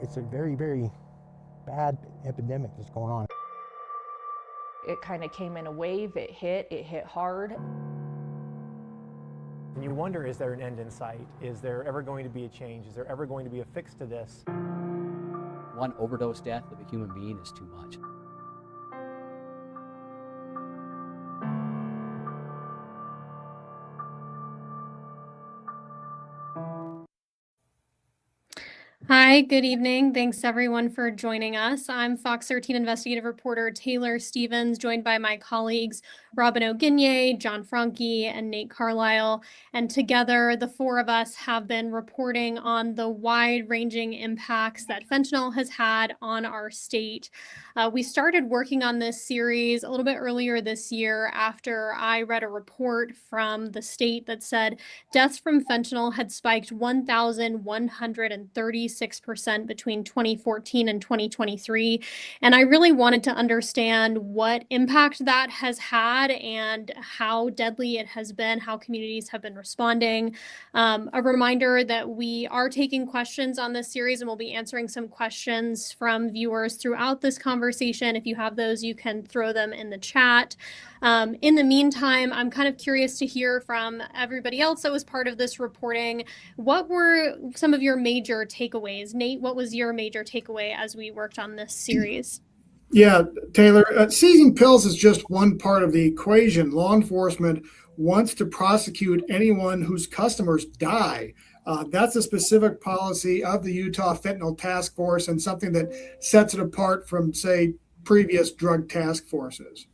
It's a very, very bad epidemic that's going on. It kind of came in a wave, it hit hard. And you wonder, is there an end in sight? Is there ever going to be a change? Is there ever going to be a fix to this? One overdose death of a human being is too much. Hi, good evening. Thanks everyone for joining us. I'm Fox 13 investigative reporter Taylor Stevens, joined by my colleagues Robin O'Guinye, John Franke, and Nate Carlisle. And together, the four of us have been reporting on the wide-ranging impacts that fentanyl has had on our state. We started working on this series a little bit earlier this year after I read a report from the state that said deaths from fentanyl had spiked 1,136% between 2014 and 2023. And I really wanted to understand what impact that has had and how deadly it has been, how communities have been responding. A reminder that we are taking questions on this series and we'll be answering some questions from viewers throughout this conversation. If you have those, you can throw them in the chat. In the meantime, I'm kind of curious to hear from everybody else that was part of this reporting. What were some of your major takeaways? Nate, what was your major takeaway as we worked on this series? Yeah, Taylor, seizing pills is just one part of the equation. Law enforcement wants to prosecute anyone whose customers die. That's a specific policy of the Utah Fentanyl Task Force and something that sets it apart from, say, previous drug task forces.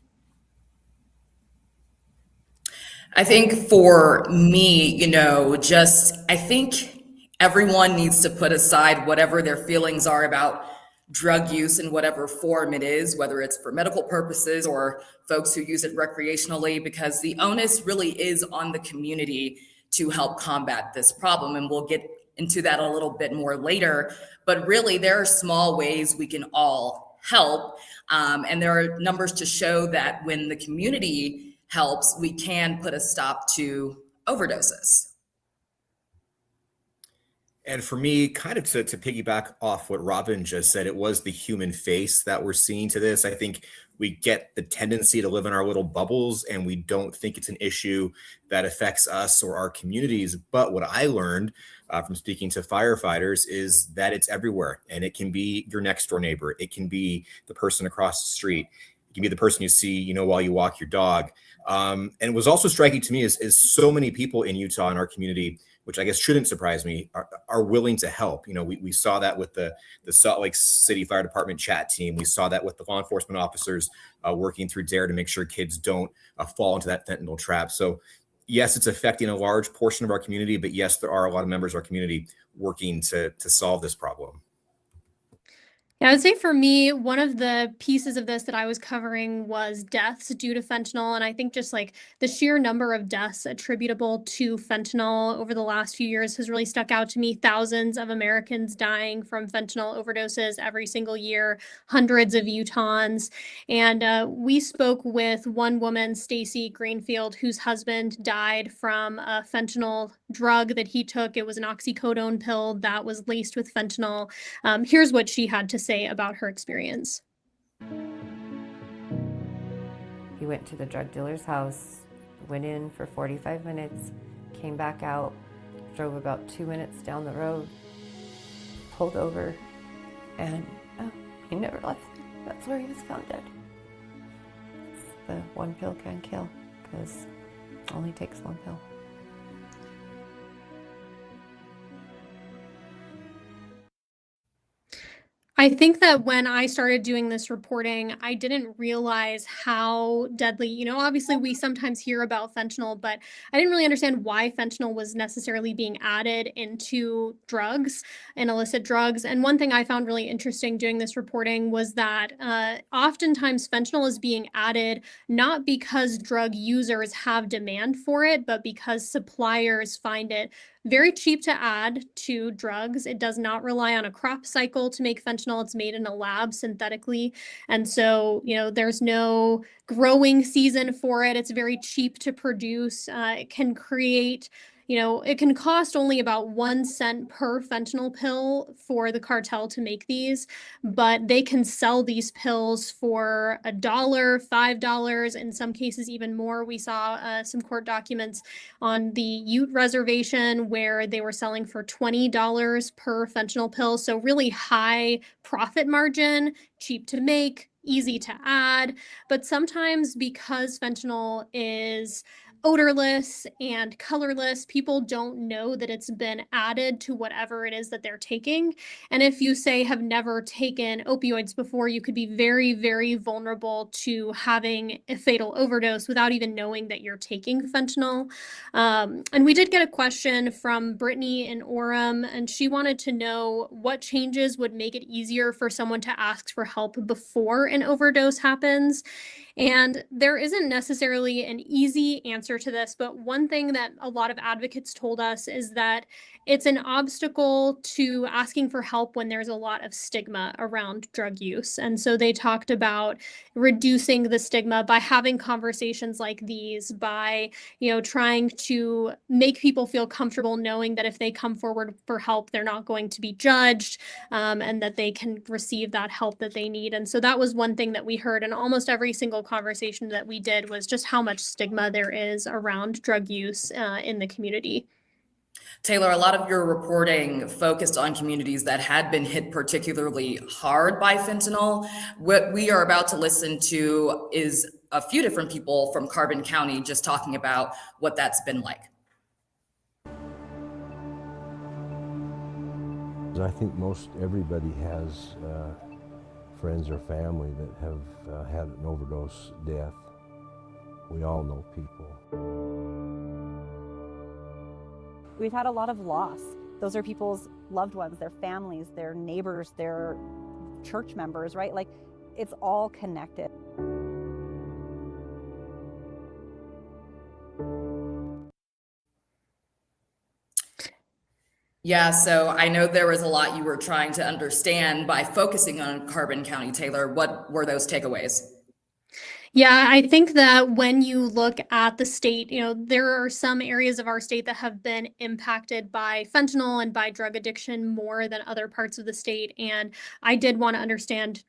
I think for me, I think everyone needs to put aside whatever their feelings are about drug use in whatever form it is, whether it's for medical purposes or folks who use it recreationally, because the onus really is on the community to help combat this problem. And we'll get into that a little bit more later. But really, there are small ways we can all help. And there are numbers to show that when the community helps, we can put a stop to overdoses. And for me, kind of to piggyback off what Robin just said, it was the human face that we're seeing to this. I think we get the tendency to live in our little bubbles and we don't think it's an issue that affects us or our communities. But what I learned from speaking to firefighters is that it's everywhere, and it can be your next door neighbor. It can be the person across the street. It can be the person you see, while you walk your dog. And it was also striking to me is so many people in Utah in our community, which I guess shouldn't surprise me, are willing to help. We saw that with the Salt Lake City Fire Department chat team. We saw that with the law enforcement officers working through DARE to make sure kids don't fall into that fentanyl trap. So yes, it's affecting a large portion of our community, but yes, there are a lot of members of our community working to solve this problem. Yeah, I would say for me, one of the pieces of this that I was covering was deaths due to fentanyl. And I think just like the sheer number of deaths attributable to fentanyl over the last few years has really stuck out to me. Thousands of Americans dying from fentanyl overdoses every single year, hundreds of Utahns. And we spoke with one woman, Stacy Greenfield, whose husband died from a fentanyl drug that he took. It was an oxycodone pill that was laced with fentanyl. Here's what she had to say about her experience. He went to the drug dealer's house, went in for 45 minutes, came back out, drove about 2 minutes down the road, pulled over, and he never left. That's where he was found dead. The one pill can kill, because it only takes one pill. I think that when I started doing this reporting, I didn't realize how deadly, obviously we sometimes hear about fentanyl, but I didn't really understand why fentanyl was necessarily being added into drugs and illicit drugs. And one thing I found really interesting doing this reporting was that oftentimes fentanyl is being added not because drug users have demand for it, but because suppliers find it very cheap to add to drugs. It does not rely on a crop cycle to make fentanyl. It's made in a lab synthetically. And so, there's no growing season for it. It's very cheap to produce. It can create it can cost only about 1 cent per fentanyl pill for the cartel to make these, but they can sell these pills for $1, $5, in some cases even more. We saw some court documents on the Ute reservation where they were selling for $20 per fentanyl pill. So really high profit margin, cheap to make, easy to add. But sometimes because fentanyl is odorless and colorless, people don't know that it's been added to whatever it is that they're taking. And if you say have never taken opioids before, you could be very, very vulnerable to having a fatal overdose without even knowing that you're taking fentanyl. And we did get a question from Brittany in Orem, and she wanted to know what changes would make it easier for someone to ask for help before an overdose happens. And there isn't necessarily an easy answer to this, but one thing that a lot of advocates told us is that it's an obstacle to asking for help when there's a lot of stigma around drug use. And so they talked about reducing the stigma by having conversations like these, by, trying to make people feel comfortable knowing that if they come forward for help, they're not going to be judged, and that they can receive that help that they need. And so that was one thing that we heard in almost every single conversation that we did, was just how much stigma there is around drug use in the community. Taylor, a lot of your reporting focused on communities that had been hit particularly hard by fentanyl. What we are about to listen to is a few different people from Carbon County just talking about what that's been like. I think most everybody has friends or family that have had an overdose death. We all know people. We've had a lot of loss. Those are people's loved ones, their families, their neighbors, their church members, right? Like, it's all connected. Yeah, so I know there was a lot you were trying to understand by focusing on Carbon County, Taylor. What were those takeaways? Yeah, I think that when you look at the state, there are some areas of our state that have been impacted by fentanyl and by drug addiction more than other parts of the state. And I did want to understand,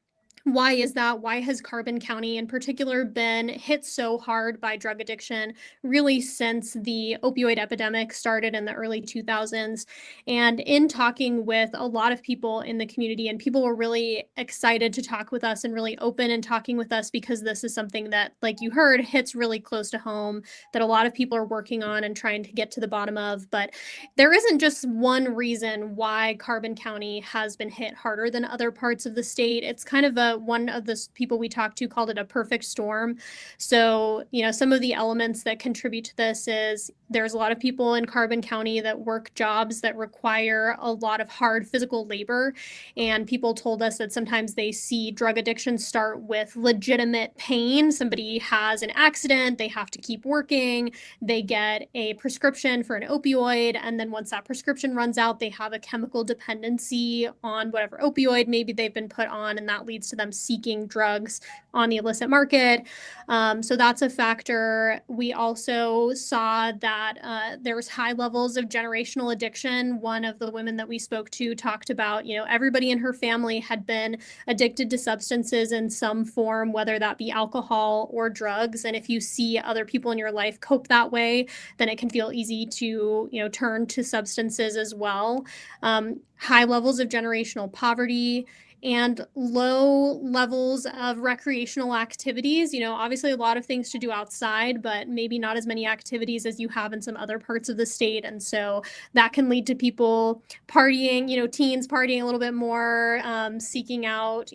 why is that? Why has Carbon County in particular been hit so hard by drug addiction really since the opioid epidemic started in the early 2000s? And in talking with a lot of people in the community, and people were really excited to talk with us and really open and talking with us, because this is something that, like you heard, hits really close to home, that a lot of people are working on and trying to get to the bottom of. But there isn't just one reason why Carbon County has been hit harder than other parts of the state. It's kind of one of the people we talked to called it a perfect storm. So, some of the elements that contribute to this is there's a lot of people in Carbon County that work jobs that require a lot of hard physical labor. And people told us that sometimes they see drug addiction start with legitimate pain. Somebody has an accident, they have to keep working, they get a prescription for an opioid, and then once that prescription runs out, they have a chemical dependency on whatever opioid maybe they've been put on, and that leads to them seeking drugs on the illicit market. So that's a factor. We also saw that there was high levels of generational addiction. One of the women that we spoke to talked about, everybody in her family had been addicted to substances in some form, whether that be alcohol or drugs. And if you see other people in your life cope that way, then it can feel easy to, turn to substances as well. High levels of generational poverty and low levels of recreational activities. Obviously a lot of things to do outside, but maybe not as many activities as you have in some other parts of the state. And so that can lead to people partying, teens partying a little bit more, seeking out,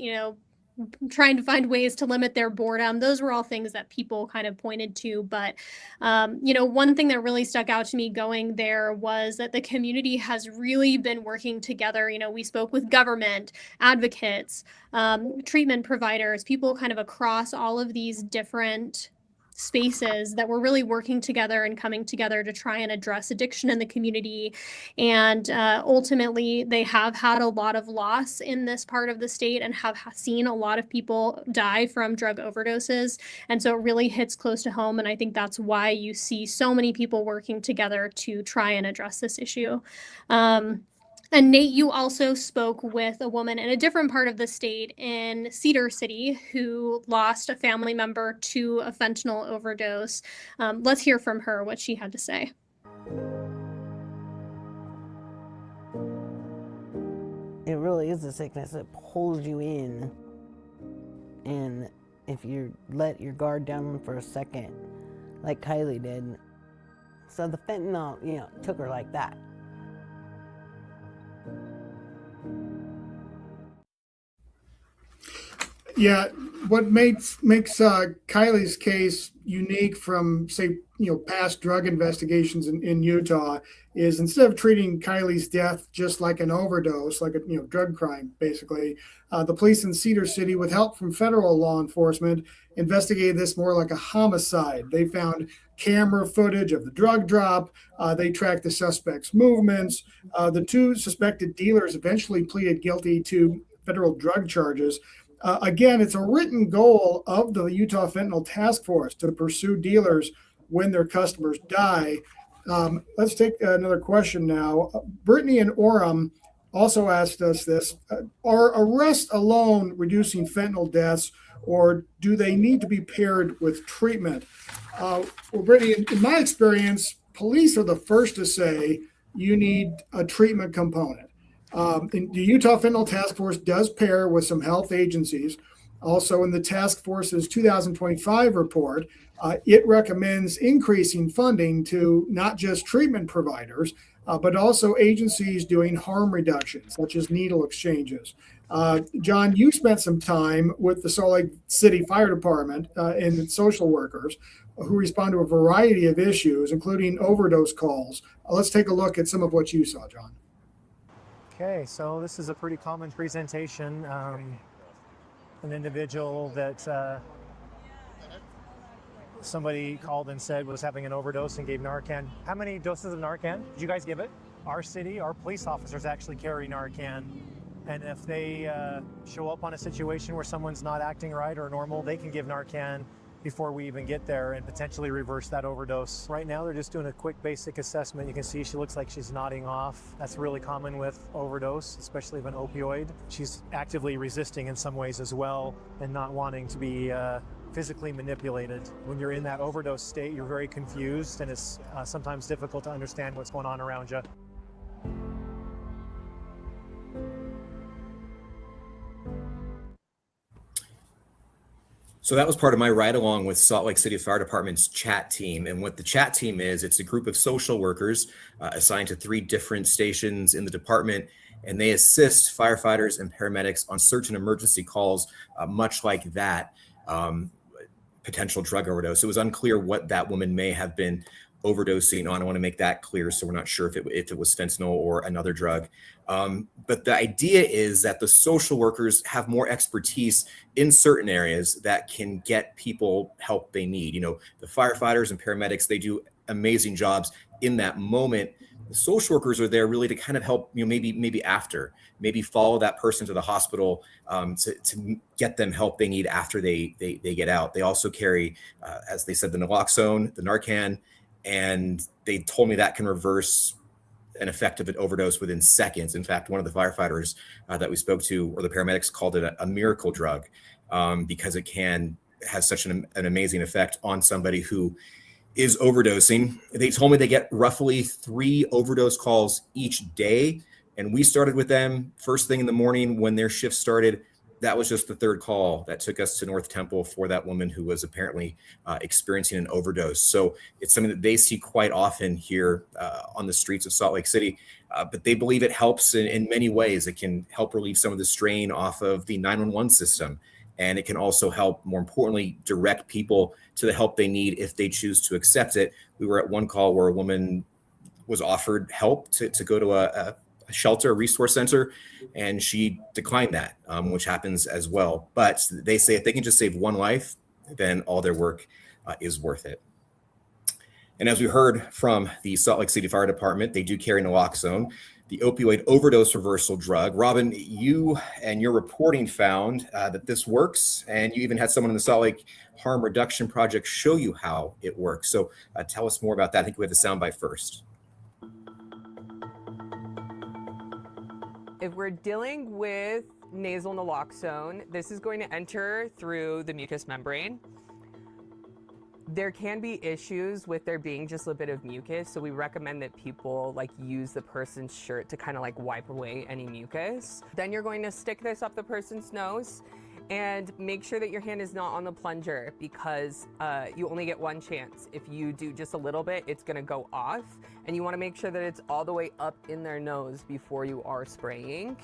trying to find ways to limit their boredom. Those were all things that people kind of pointed to. But, one thing that really stuck out to me going there was that the community has really been working together. We spoke with government, advocates, treatment providers, people kind of across all of these different spaces that were really working together and coming together to try and address addiction in the community. And ultimately, they have had a lot of loss in this part of the state and have seen a lot of people die from drug overdoses. And so it really hits close to home. And I think that's why you see so many people working together to try and address this issue. And Nate, you also spoke with a woman in a different part of the state in Cedar City who lost a family member to a fentanyl overdose. Let's hear from her what she had to say. It really is a sickness that pulls you in. And if you let your guard down for a second, like Kylie did. So the fentanyl, took her like that. Yeah, what makes Kylie's case unique from, say, past drug investigations in Utah is instead of treating Kylie's death just like an overdose, like a drug crime, basically, the police in Cedar City, with help from federal law enforcement, investigated this more like a homicide. They found camera footage of the drug drop. They tracked the suspect's movements. The two suspected dealers eventually pleaded guilty to federal drug charges. Again, it's a written goal of the Utah Fentanyl Task Force to pursue dealers when their customers die. Let's take another question now. Brittany and Orem also asked us this. Are arrests alone reducing fentanyl deaths, or do they need to be paired with treatment? Well, Brittany, in my experience, police are the first to say you need a treatment component. The Utah Fentanyl Task Force does pair with some health agencies. Also, in the task force's 2025 report, it recommends increasing funding to not just treatment providers, but also agencies doing harm reduction, such as needle exchanges. John, you spent some time with the Salt Lake City Fire Department and social workers who respond to a variety of issues, including overdose calls. Let's take a look at some of what you saw, John. Okay, so this is a pretty common presentation. An individual that somebody called and said was having an overdose and gave Narcan. How many doses of Narcan did you guys give it? Our city, our police officers actually carry Narcan. And if they show up on a situation where someone's not acting right or normal, they can give Narcan before we even get there and potentially reverse that overdose. Right now, they're just doing a quick basic assessment. You can see she looks like she's nodding off. That's really common with overdose, especially of an opioid. She's actively resisting in some ways as well and not wanting to be physically manipulated. When you're in that overdose state, you're very confused and it's sometimes difficult to understand what's going on around you. So that was part of my ride along with Salt Lake City Fire Department's chat team. And what the chat team is, it's a group of social workers assigned to 3 different stations in the department, and they assist firefighters and paramedics on search and emergency calls, much like that potential drug overdose. It was unclear what that woman may have been overdosing on. I want to make that clear, so we're not sure if it was fentanyl or another drug. But the idea is that the social workers have more expertise in certain areas that can get people help they need. The firefighters and paramedics, they do amazing jobs in that moment. The social workers are there really to kind of help, maybe follow that person to the hospital to get them help they need after they get out. They also carry, as they said, the naloxone, the Narcan, and they told me that can reverse an effect of an overdose within seconds. In fact, one of the firefighters that we spoke to, or the paramedics, called it a miracle drug because it has such an amazing effect on somebody who is overdosing. They told me they get roughly 3 overdose calls each day. And we started with them first thing in the morning when their shift started. That was just the 3rd call that took us to North Temple for that woman who was apparently experiencing an overdose. So it's something that they see quite often here on the streets of Salt Lake City. But they believe it helps in many ways. It can help relieve some of the strain off of the 911 system. And it can also help, more importantly, direct people to the help they need if they choose to accept it. We were at one call where a woman was offered help to go to a shelter, a resource center, and she declined that, which happens as well. But they say if they can just save one life, then all their work is worth it. And as we heard from the Salt Lake City Fire Department, they do carry naloxone, the opioid overdose reversal drug. Robin, you and your reporting found that this works, and you even had someone in the Salt Lake Harm Reduction Project show you how it works. So tell us more about that. I think we have the soundbite first. If we're dealing with nasal naloxone, this is going to enter through the mucous membrane. There can be issues with there being just a bit of mucus, so we recommend that people use the person's shirt to kind of wipe away any mucus. Then you're going to stick this up the person's nose and make sure that your hand is not on the plunger, because you only get one chance. If you do just a little bit, it's gonna go off, and you wanna make sure that it's all the way up in their nose before you are spraying.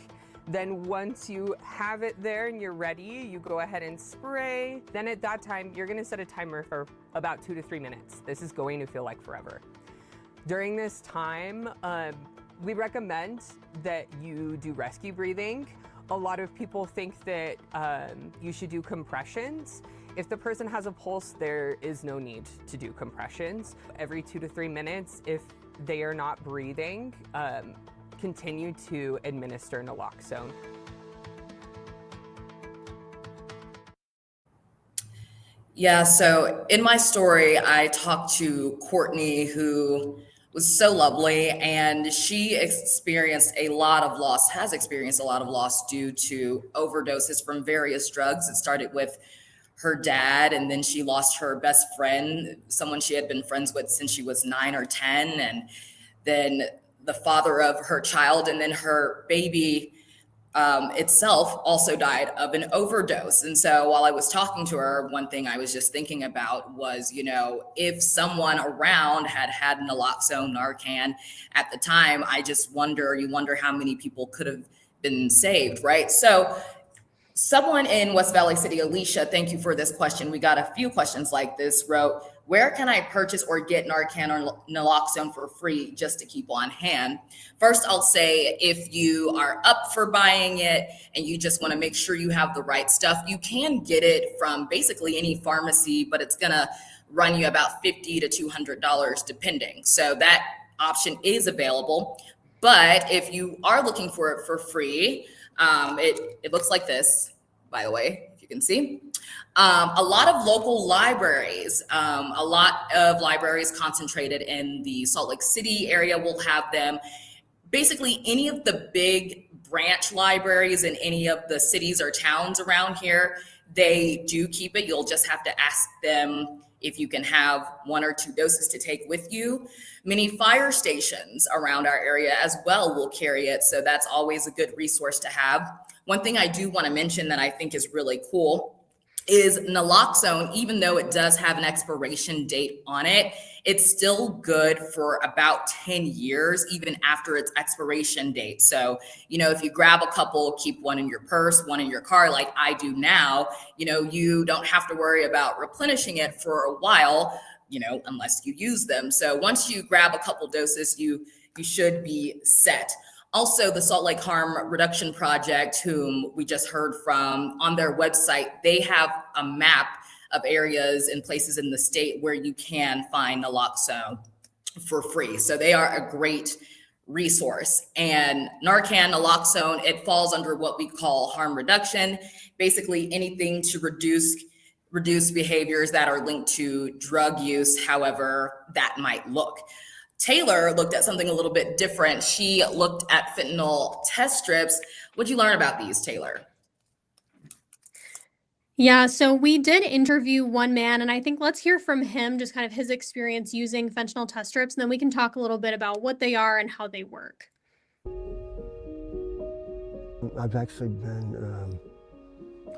Then once you have it there and you're ready, you go ahead and spray. Then at that time, you're gonna set a timer for about 2 to 3 minutes. This is going to feel like forever. During this time, we recommend that you do rescue breathing. A lot of people think that you should do compressions. If the person has a pulse, there is no need to do compressions. Every 2 to 3 minutes, if they are not breathing, continue to administer naloxone. Yeah, so in my story, I talked to Courtney, who was so lovely, and she experienced a lot of loss, has experienced a lot of loss due to overdoses from various drugs. It started with her dad, and then she lost her best friend, someone she had been friends with since she was 9 or 10, and then the father of her child, and then her baby itself also died of an overdose. And so while I was talking to her, one thing I was just thinking about was, if someone around had naloxone, Narcan at the time, you wonder how many people could have been saved, right? So someone in West Valley City, Alicia, thank you for this question. We got a few questions like this, wrote, where can I purchase or get Narcan or naloxone for free just to keep on hand? First, I'll say if you are up for buying it and you just want to make sure you have the right stuff, you can get it from basically any pharmacy, but it's going to run you about $50 to $200 depending. So that option is available. But if you are looking for it for free, it looks like this, by the way, if you can see. A lot of local libraries, a lot of libraries concentrated in the Salt Lake City area will have them. Basically, any of the big branch libraries in any of the cities or towns around here, they do keep it. You'll just have to ask them if you can have 1 or 2 doses to take with you. Many fire stations around our area as well will carry it, so that's always a good resource to have. One thing I do want to mention that I think is really cool is naloxone, even though it does have an expiration date on it, it's still good for about 10 years, even after its expiration date. So, if you grab a couple, keep one in your purse, one in your car, like I do now, you don't have to worry about replenishing it for a while, unless you use them. So once you grab a couple doses, you should be set. Also, the Salt Lake Harm Reduction Project, whom we just heard from, on their website, they have a map of areas and places in the state where you can find naloxone for free. So they are a great resource. And Narcan, naloxone, it falls under what we call harm reduction, basically anything to reduce behaviors that are linked to drug use, however that might look. Taylor looked at something a little bit different. She looked at fentanyl test strips. What'd you learn about these, Taylor? Yeah, so we did interview one man, and I think let's hear from him, just kind of his experience using fentanyl test strips, and then we can talk a little bit about what they are and how they work. I've actually been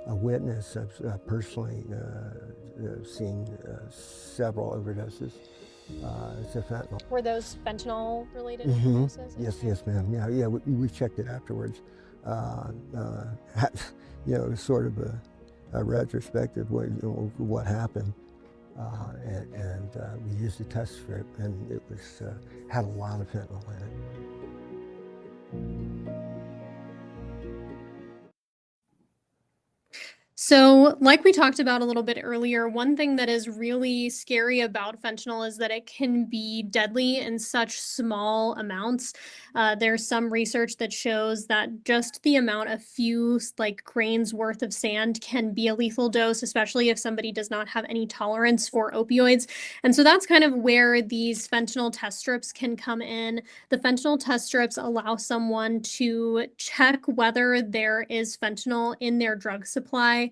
a witness. I've personally seen several overdoses. It's a fentanyl. Were those fentanyl related overdoses? Yes, ma'am. Yeah, we checked it afterwards. Sort of a retrospective what happened, and we used a test strip, and it was had a lot of fentanyl in it. So, like we talked about a little bit earlier, one thing that is really scary about fentanyl is that it can be deadly in such small amounts. There's some research that shows that just the amount of few, like grains worth of sand, can be a lethal dose, especially if somebody does not have any tolerance for opioids. And so that's kind of where these fentanyl test strips can come in. The fentanyl test strips allow someone to check whether there is fentanyl in their drug supply.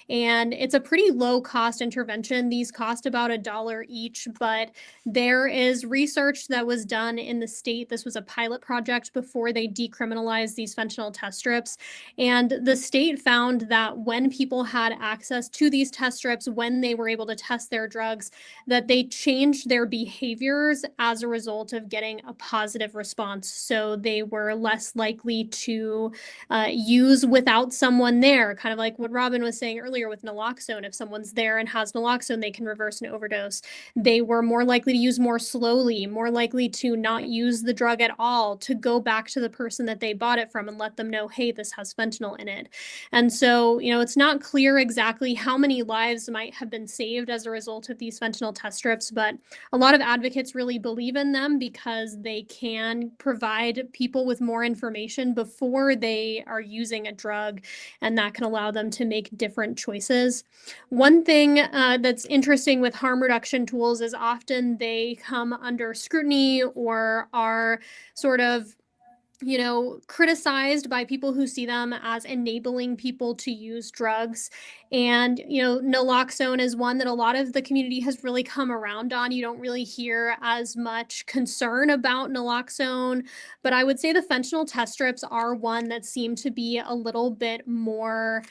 And it's a pretty low cost intervention. These cost about $1 each, but there is research that was done in the state. This was a pilot project before they decriminalized these fentanyl test strips. And the state found that when people had access to these test strips, when they were able to test their drugs, that they changed their behaviors as a result of getting a positive response. So they were less likely to use without someone there, kind of like what Robin was saying earlier with naloxone. If someone's there and has naloxone, they can reverse an overdose. They were more likely to use more slowly, more likely to not use the drug at all, to go back to the person that they bought it from and let them know, hey, this has fentanyl in it. And so, it's not clear exactly how many lives might have been saved as a result of these fentanyl test strips, but a lot of advocates really believe in them because they can provide people with more information before they are using a drug, and that can allow them to make different choices. One thing that's interesting with harm reduction tools is often they come under scrutiny or are sort of criticized by people who see them as enabling people to use drugs. And, naloxone is one that a lot of the community has really come around on. You don't really hear as much concern about naloxone, but I would say the fentanyl test strips are one that seem to be a little bit more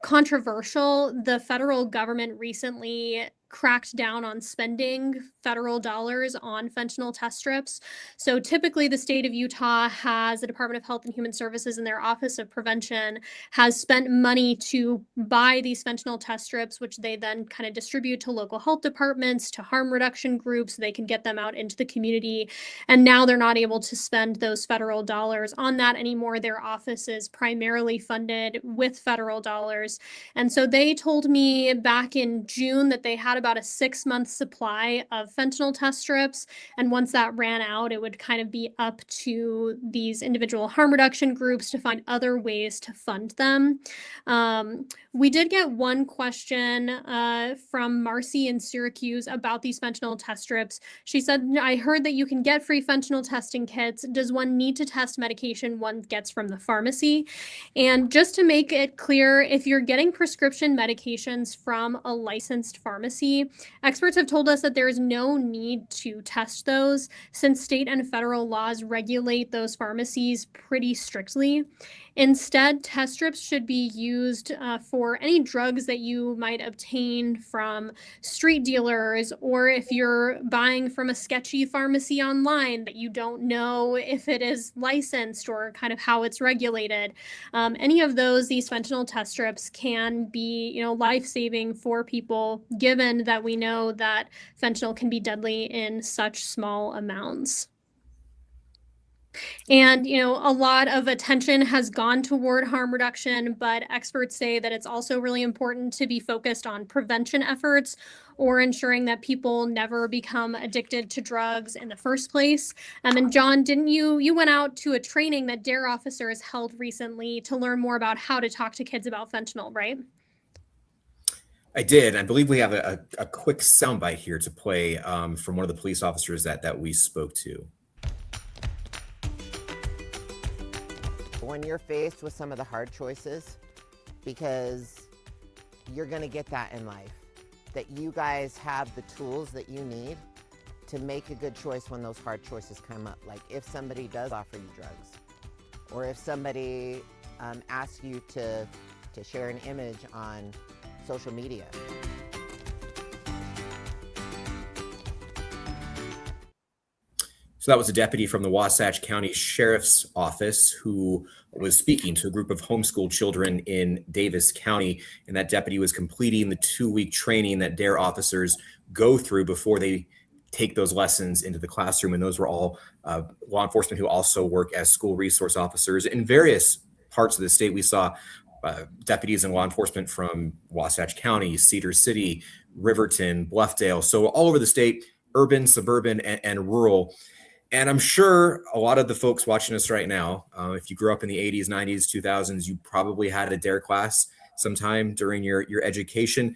controversial. The federal government recently cracked down on spending federal dollars on fentanyl test strips. So typically the state of Utah has the Department of Health and Human Services and their Office of Prevention has spent money to buy these fentanyl test strips, which they then kind of distribute to local health departments, to harm reduction groups, so they can get them out into the community. And now they're not able to spend those federal dollars on that anymore. Their office is primarily funded with federal dollars. And so they told me back in June that they had about a 6-month supply of fentanyl test strips. And once that ran out, it would kind of be up to these individual harm reduction groups to find other ways to fund them. We did get one question from Marcy in Syracuse about these fentanyl test strips. She said, I heard that you can get free fentanyl testing kits. Does one need to test medication one gets from the pharmacy? And just to make it clear, if you're getting prescription medications from a licensed pharmacy, experts have told us that there is no need to test those since state and federal laws regulate those pharmacies pretty strictly. Instead, test strips should be used for any drugs that you might obtain from street dealers, or if you're buying from a sketchy pharmacy online that you don't know if it is licensed or kind of how it's regulated. Any of these fentanyl test strips can be, life-saving for people, given that we know that fentanyl can be deadly in such small amounts. And, a lot of attention has gone toward harm reduction, but experts say that it's also really important to be focused on prevention efforts or ensuring that people never become addicted to drugs in the first place. And John, didn't you went out to a training that DARE officers held recently to learn more about how to talk to kids about fentanyl, right? I did. I believe we have a quick soundbite here to play from one of the police officers that we spoke to. When you're faced with some of the hard choices, because you're going to get that in life, that you guys have the tools that you need to make a good choice when those hard choices come up. Like if somebody does offer you drugs, or if somebody asks you to share an image on social media. So that was a deputy from the Wasatch County Sheriff's Office who was speaking to a group of homeschooled children in Davis County. And that deputy was completing the 2-week training that DARE officers go through before they take those lessons into the classroom. And those were all law enforcement who also work as school resource officers in various parts of the state. We saw deputies and law enforcement from Wasatch County, Cedar City, Riverton, Bluffdale. So all over the state, urban, suburban, and rural. And I'm sure a lot of the folks watching us right now, if you grew up in the 80s, 90s, 2000s, you probably had a DARE class sometime during your education.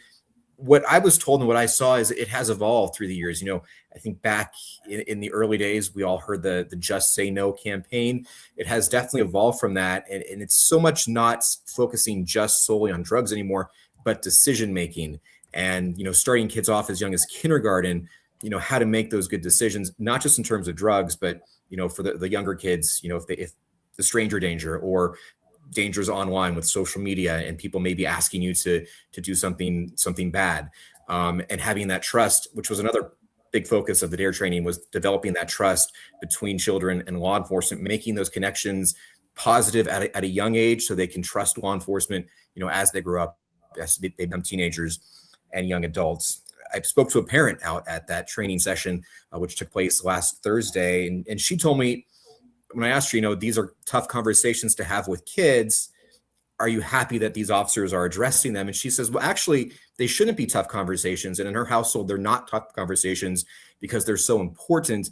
What I was told and what I saw is it has evolved through the years. You know, I think back in the early days, we all heard the Just Say No campaign. It has definitely evolved from that. And it's so much not focusing just solely on drugs anymore, but decision making and, you know, starting kids off as young as kindergarten, you know, how to make those good decisions, not just in terms of drugs, but, you know, for the younger kids, you know, if the stranger danger or dangers online with social media and people may be asking you to do something bad, and having that trust, which was another big focus of the DARE training, was developing that trust between children and law enforcement, making those connections positive at a young age so they can trust law enforcement, you know, as they grow up, as they become teenagers and young adults. I spoke to a parent out at that training session, which took place last Thursday, and she told me, when I asked her, you know, these are tough conversations to have with kids. Are you happy that these officers are addressing them? And she says, well, actually, they shouldn't be tough conversations. And in her household, they're not tough conversations because they're so important.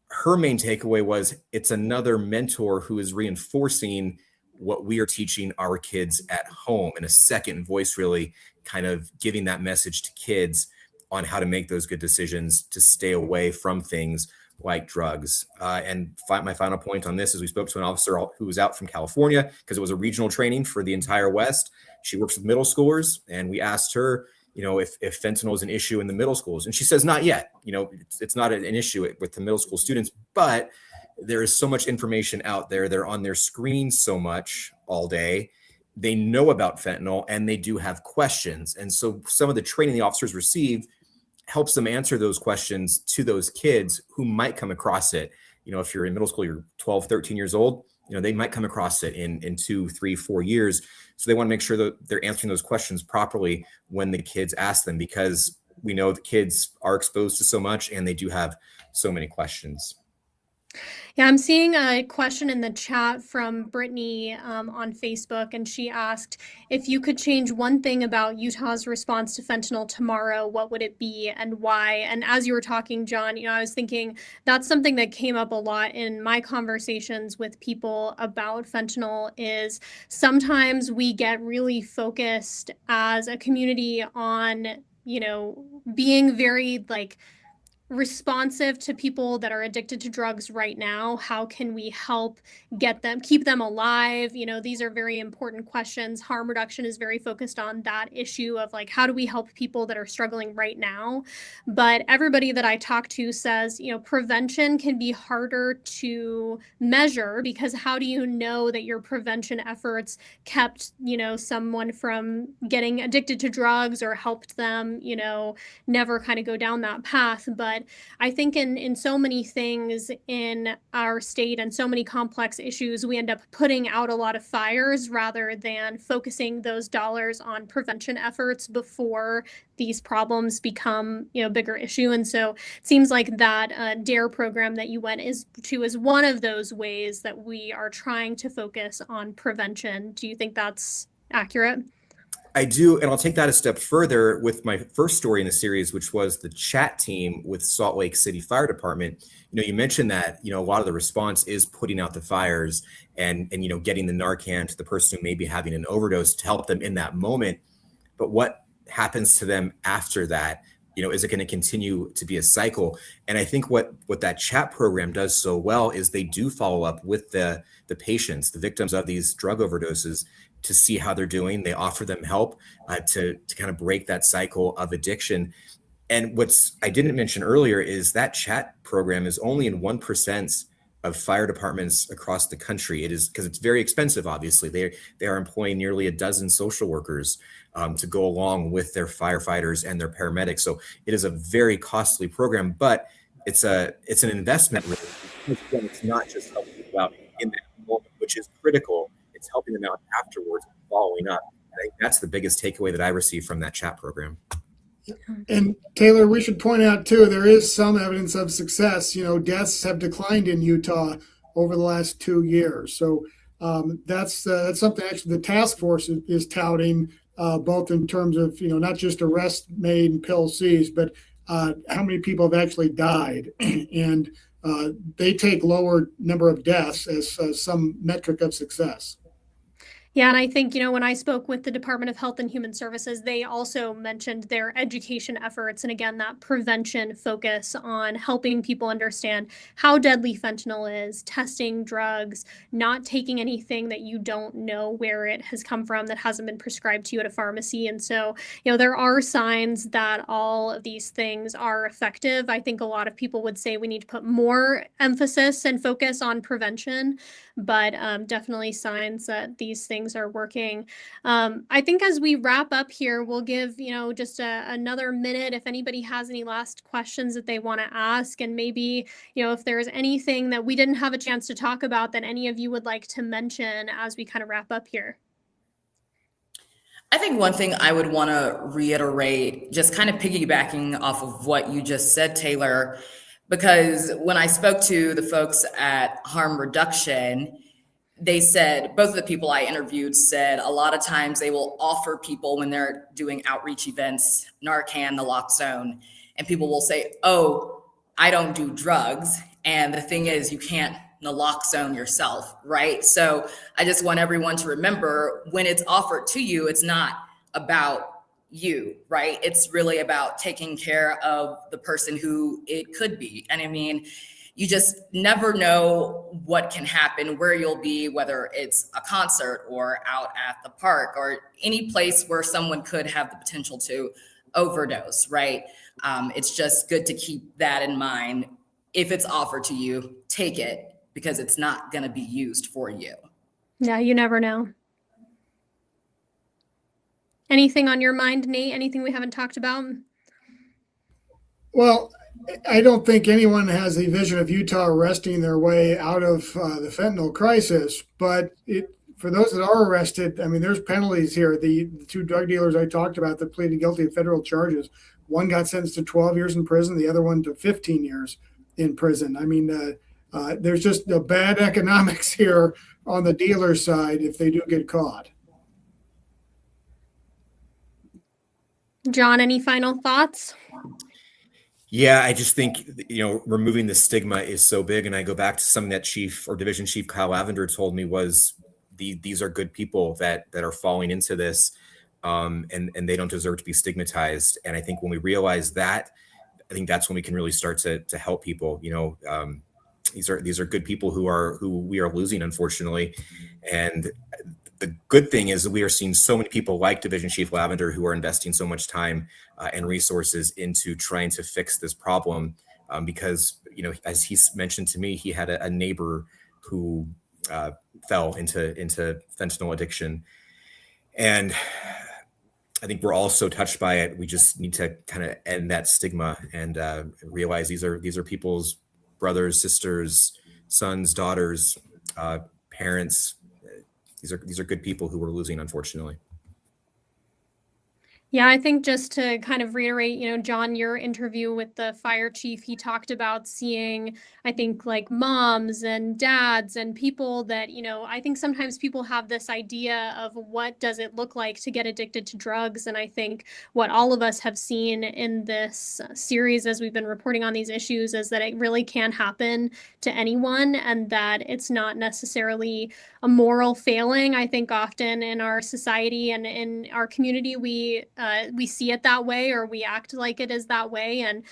Her main takeaway was it's another mentor who is reinforcing what we are teaching our kids at home, and a second voice really kind of giving that message to kids on how to make those good decisions to stay away from things like drugs. And my final point on this is we spoke to an officer who was out from California because it was a regional training for the entire West. She works with middle schoolers, and we asked her, you know, if fentanyl is an issue in the middle schools. And she says, not yet. You know, it's not an issue with the middle school students, but there is so much information out there. They're on their screens so much all day. They know about fentanyl and they do have questions. And so some of the training the officers receive helps them answer those questions to those kids who might come across it. You know, if you're in middle school, you're 12, 13 years old, you know, they might come across it in 2, 3, 4 years. So they want to make sure that they're answering those questions properly when the kids ask them, because we know the kids are exposed to so much and they do have so many questions. Yeah, I'm seeing a question in the chat from Brittany on Facebook, and she asked, if you could change one thing about Utah's response to fentanyl tomorrow, what would it be and why? And as you were talking, John, you know, I was thinking that's something that came up a lot in my conversations with people about fentanyl is sometimes we get really focused as a community on, you know, being very like responsive to people that are addicted to drugs right now. How can we help get them, keep them alive? You know, these are very important questions. Harm reduction is very focused on that issue of like, how do we help people that are struggling right now? But everybody that I talk to says, you know, prevention can be harder to measure because how do you know that your prevention efforts kept, you know, someone from getting addicted to drugs or helped them, you know, never kind of go down that path? But I think in so many things in our state and so many complex issues, we end up putting out a lot of fires rather than focusing those dollars on prevention efforts before these problems become, you know, a bigger issue. And so it seems like that DARE program that you went is one of those ways that we are trying to focus on prevention. Do you think that's accurate? I do, and I'll take that a step further with my first story in the series, which was the chat team with Salt Lake City Fire Department. You know, you mentioned that, you know, a lot of the response is putting out the fires and you know, getting the Narcan to the person who may be having an overdose to help them in that moment. But what happens to them after that? You know, is it going to continue to be a cycle? And I think what that chat program does so well is they do follow up with the patients, the victims of these drug overdoses, to see how they're doing. They offer them help to kind of break that cycle of addiction. And what's I didn't mention earlier is that chat program is only in 1% of fire departments across the country. It is because it's very expensive. Obviously, they are employing nearly a dozen social workers to go along with their firefighters and their paramedics. So it is a very costly program, but it's an investment. Really. It's not just helping people out in that moment, which is critical. It's helping them out afterwards, following up. I think that's the biggest takeaway that I received from that chat program. And Taylor, we should point out too, there is some evidence of success. You know, deaths have declined in Utah over the last 2 years. So That's something actually the task force is touting, both in terms of, not just arrests made and pills seized, but how many people have actually died. And they take lower number of deaths as some metric of success. Yeah, and I think, when I spoke with the Department of Health and Human Services, they also mentioned their education efforts. And again, that prevention focus on helping people understand how deadly fentanyl is, testing drugs, not taking anything that you don't know where it has come from that hasn't been prescribed to you at a pharmacy. And so, there are signs that all of these things are effective. I think a lot of people would say we need to put more emphasis and focus on prevention, but definitely signs that these things are working. I think as we wrap up here, we'll give, just another minute if anybody has any last questions that they want to ask. And maybe, if there's anything that we didn't have a chance to talk about that any of you would like to mention as we kind of wrap up here. I think one thing I would want to reiterate, just kind of piggybacking off of what you just said, Taylor, because when I spoke to the folks at Harm Reduction, they said, both of the people I interviewed said a lot of times they will offer people when they're doing outreach events, Narcan, naloxone, and people will say, oh, I don't do drugs. And the thing is, you can't naloxone yourself, right? So I just want everyone to remember when it's offered to you, it's not about you, right? It's really about taking care of the person who it could be. And I mean, you just never know what can happen, where you'll be, whether it's a concert or out at the park or any place where someone could have the potential to overdose, right? It's just good to keep that in mind. If it's offered to you, take it, because it's not going to be used for you. Yeah, you never know. Anything on your mind, Nate? Anything we haven't talked about? Well, I don't think anyone has a vision of Utah arresting their way out of the fentanyl crisis, but for those that are arrested, I mean, there's penalties here. The two drug dealers I talked about that pleaded guilty to federal charges, one got sentenced to 12 years in prison, the other one to 15 years in prison. I mean, there's just a bad economics here on the dealer side if they do get caught. John, any final thoughts? Yeah, I just think, removing the stigma is so big. And I go back to something that Chief or Division Chief Kyle Lavender told me was these are good people that are falling into this, and they don't deserve to be stigmatized. And I think when we realize that, I think that's when we can really start to help people. These are good people who we are losing, unfortunately. And the good thing is that we are seeing so many people like Division Chief Lavender who are investing so much time and resources into trying to fix this problem, because, as he mentioned to me, he had a neighbor who fell into fentanyl addiction. And I think we're all so touched by it. We just need to kind of end that stigma and realize these are people's brothers, sisters, sons, daughters, parents. These are good people who we're losing, unfortunately. Yeah, I think just to kind of reiterate, John, your interview with the fire chief, he talked about seeing, I think, like moms and dads and people that, I think sometimes people have this idea of what does it look like to get addicted to drugs. And I think what all of us have seen in this series as we've been reporting on these issues is that it really can happen to anyone, and that it's not necessarily a moral failing. I think often in our society and in our community, we see it that way, or we act like it is that way. And,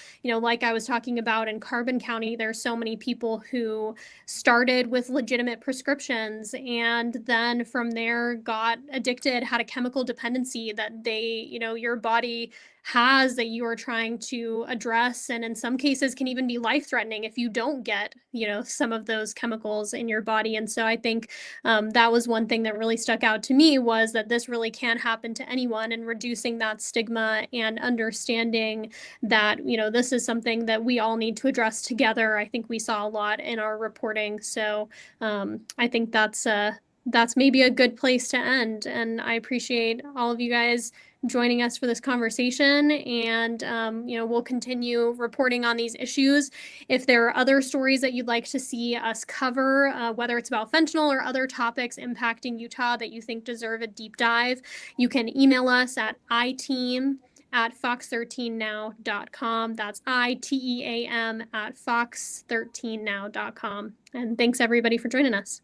like I was talking about in Carbon County, there's so many people who started with legitimate prescriptions and then from there got addicted, had a chemical dependency that your body has that you are trying to address, and in some cases can even be life-threatening if you don't get some of those chemicals in your body. And so I think that was one thing that really stuck out to me, was that this really can happen to anyone, and reducing that stigma and understanding that this is something that we all need to address together. I think we saw a lot in our reporting, so I think that's maybe a good place to end. And I appreciate all of you guys joining us for this conversation. And, we'll continue reporting on these issues. If there are other stories that you'd like to see us cover, whether it's about fentanyl or other topics impacting Utah that you think deserve a deep dive, you can email us at iteam@fox13now.com. That's ITEAM at fox13now.com. And thanks everybody for joining us.